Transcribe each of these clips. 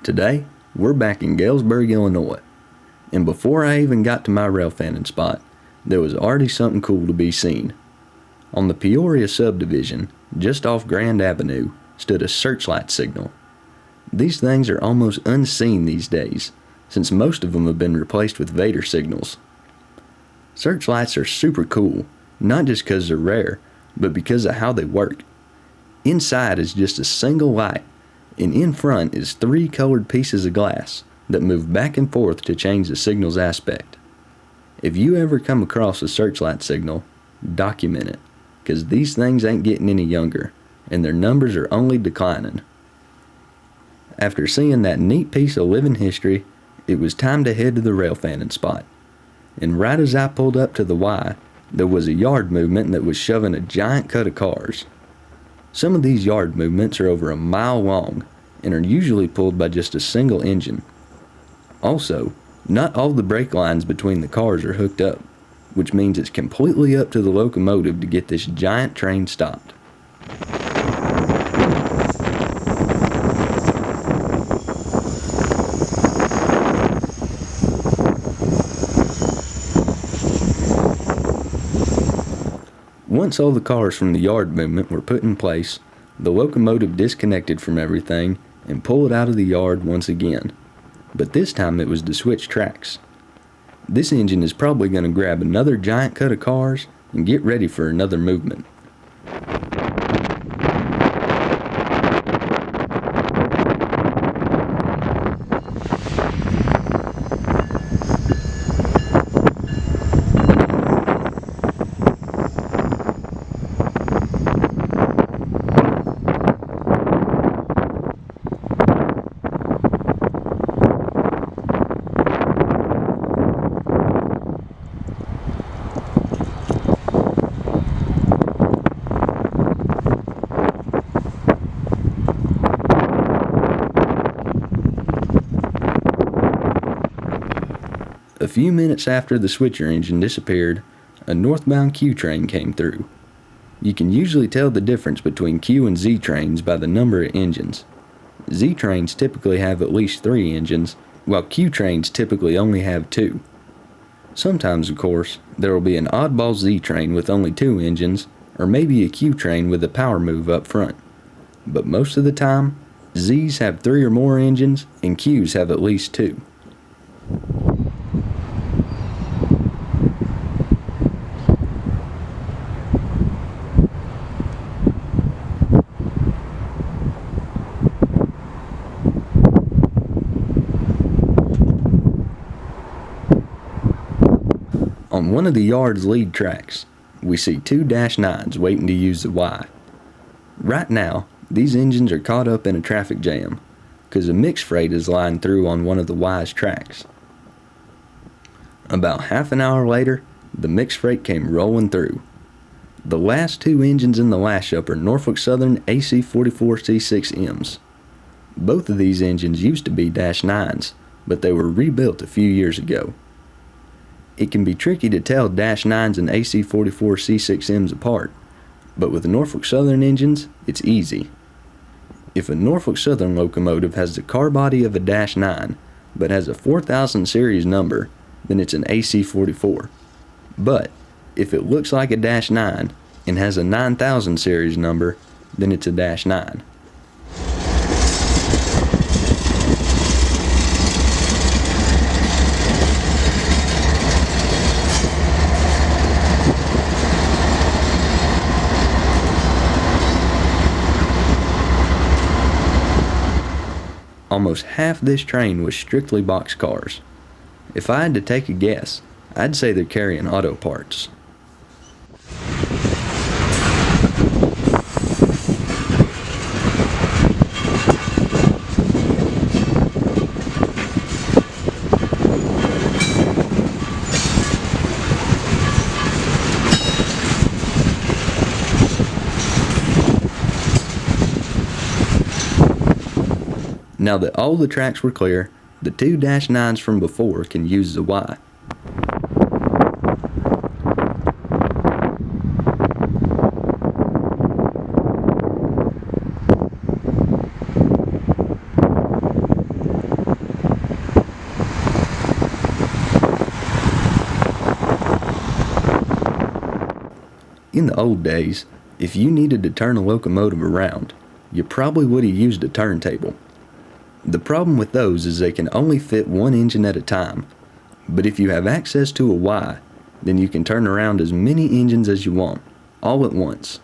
Today, we're back in Galesburg, Illinois, and before I even got to my Railfan spot, there was already something cool to be seen. On the Peoria subdivision, just off Grand Avenue, stood a searchlight signal. These things are almost unseen these days, since most of them have been replaced with Vader signals. Searchlights are super cool, not just because they're rare, but because of how they work. Inside is just a single light, and in front is 3 colored pieces of glass that move back and forth to change the signal's aspect. If you ever come across a searchlight signal, document it, because these things ain't getting any younger, and their numbers are only declining. After seeing that neat piece of living history, it was time to head to the Railfan spot. And right as I pulled up to the Y, there was a yard movement that was shoving a giant cut of cars. Some of these yard movements are over a mile long and are usually pulled by just a single engine. Also, not all the brake lines between the cars are hooked up, which means it's completely up to the locomotive to get this giant train stopped. Once all the cars from the yard movement were put in place, the locomotive disconnected from everything and pulled out of the yard once again. But this time it was to switch tracks. This engine is probably going to grab another giant cut of cars and get ready for another movement. A few minutes after the switcher engine disappeared, a northbound Q train came through. You can usually tell the difference between Q and Z trains by the number of engines. Z trains typically have at least 3 engines, while Q trains typically only have 2. Sometimes, of course, there will be an oddball Z train with only 2 engines, or maybe a Q train with a power move up front. But most of the time, Zs have 3 or more engines, and Qs have at least 2. On one of the yard's lead tracks, we see 2 -9s waiting to use the Y. Right now, these engines are caught up in a traffic jam, because a mixed freight is lined through on one of the Y's tracks. About half an hour later, the mixed freight came rolling through. The last 2 engines in the lash-up are Norfolk Southern AC-44 C6Ms. Both of these engines used to be -9s, but they were rebuilt a few years ago. It can be tricky to tell -9s and AC-44 C6Ms apart, but with Norfolk Southern engines, it's easy. If a Norfolk Southern locomotive has the car body of a -9, but has a 4000 series number, then it's an AC-44. But if it looks like a -9 and has a 9000 series number, then it's a -9. Almost half this train was strictly boxcars. If I had to take a guess, I'd say they're carrying auto parts. Now that all the tracks were clear, the 2 -9s from before can use the Y. In the old days, if you needed to turn a locomotive around, you probably would have used a turntable. The problem with those is they can only fit one engine at a time, but if you have access to a Y, then you can turn around as many engines as you want, all at once.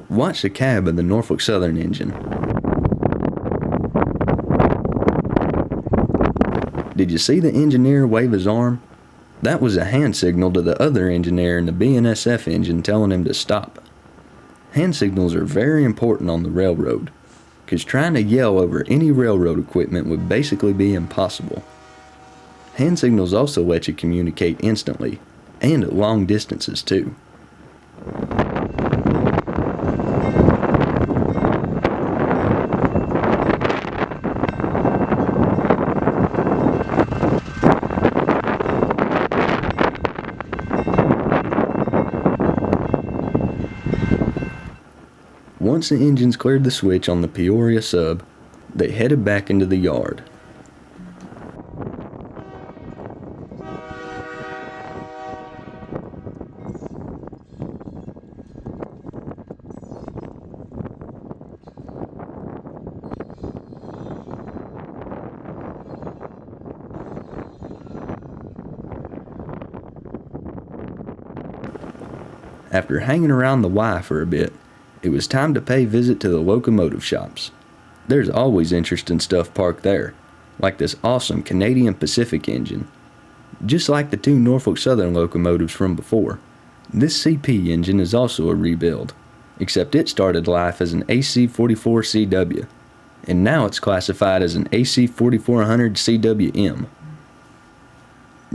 Watch the cab of the Norfolk Southern engine. Did you see the engineer wave his arm? That was a hand signal to the other engineer in the BNSF engine telling him to stop. Hand signals are very important on the railroad, because trying to yell over any railroad equipment would basically be impossible. Hand signals also let you communicate instantly, and at long distances too. Once the engines cleared the switch on the Peoria sub, they headed back into the yard. After hanging around the Y for a bit, it was time to pay visit to the Locomotive Shops. There's always interesting stuff parked there, like this awesome Canadian Pacific engine. Just like the two Norfolk Southern locomotives from before, this CP engine is also a rebuild, except it started life as an AC-44CW, and now it's classified as an AC-4400CWM.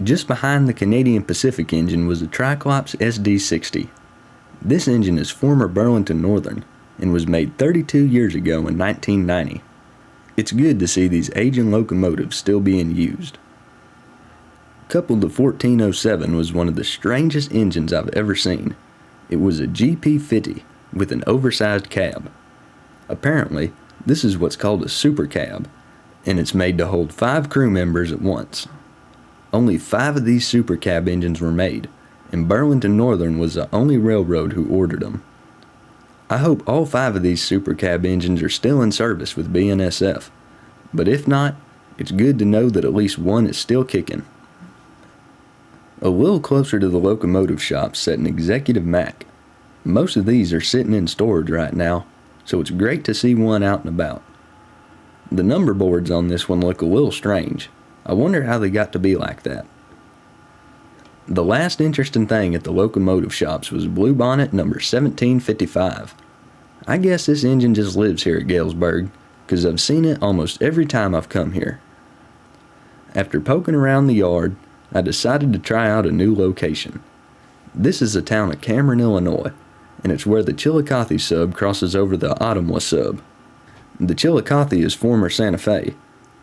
Just behind the Canadian Pacific engine was the Triclops SD60. This engine is former Burlington Northern and was made 32 years ago in 1990. It's good to see these aging locomotives still being used. Coupled to 1407 was one of the strangest engines I've ever seen. It was a GP50 with an oversized cab. Apparently, this is what's called a super cab, and it's made to hold 5 crew members at once. Only 5 of these super cab engines were made, and Burlington Northern was the only railroad who ordered them. I hope all 5 of these super cab engines are still in service with BNSF, but if not, it's good to know that at least one is still kicking. A little closer to the Locomotive Shops sat an executive Mack. Most of these are sitting in storage right now, so it's great to see one out and about. The number boards on this one look a little strange. I wonder how they got to be like that. The last interesting thing at the Locomotive Shops was Bluebonnet number 1755. I guess this engine just lives here at Galesburg, because I've seen it almost every time I've come here. After poking around the yard, I decided to try out a new location. This is the town of Cameron, Illinois, and it's where the Chillicothe sub crosses over the Ottumwa sub. The Chillicothe is former Santa Fe,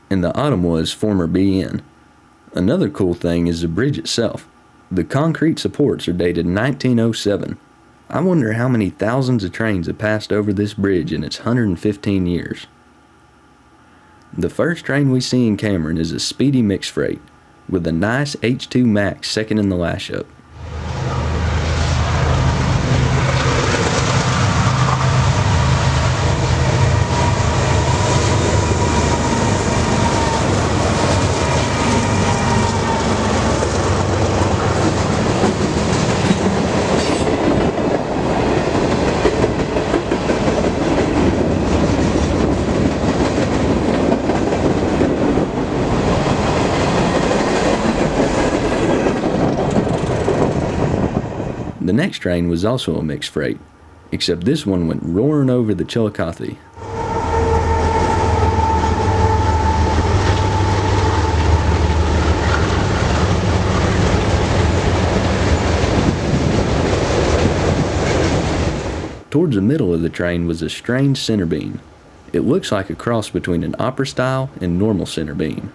and the Ottumwa is former BN. Another cool thing is the bridge itself. The concrete supports are dated 1907. I wonder how many thousands of trains have passed over this bridge in its 115 years. The first train we see in Cameron is a speedy mixed freight, with a nice H2 Max second in the lash up. The next train was also a mixed freight, except this one went roaring over the Chillicothe. Towards the middle of the train was a strange center beam. It looks like a cross between an opera style and normal center beam.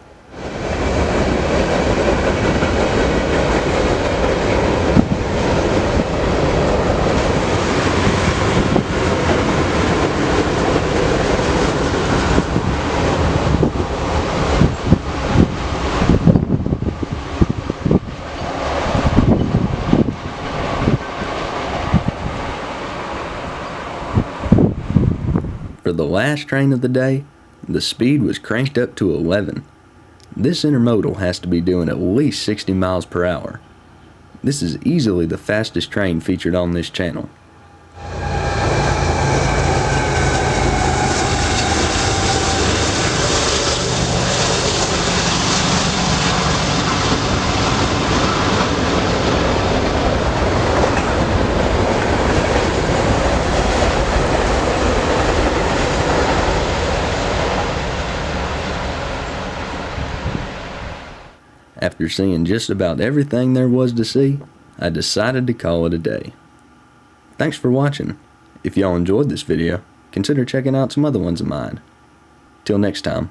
For the last train of the day, the speed was cranked up to 11. This intermodal has to be doing at least 60 miles per hour. This is easily the fastest train featured on this channel. After seeing just about everything there was to see, I decided to call it a day. Thanks for watching. If y'all enjoyed this video, consider checking out some other ones of mine. Till next time.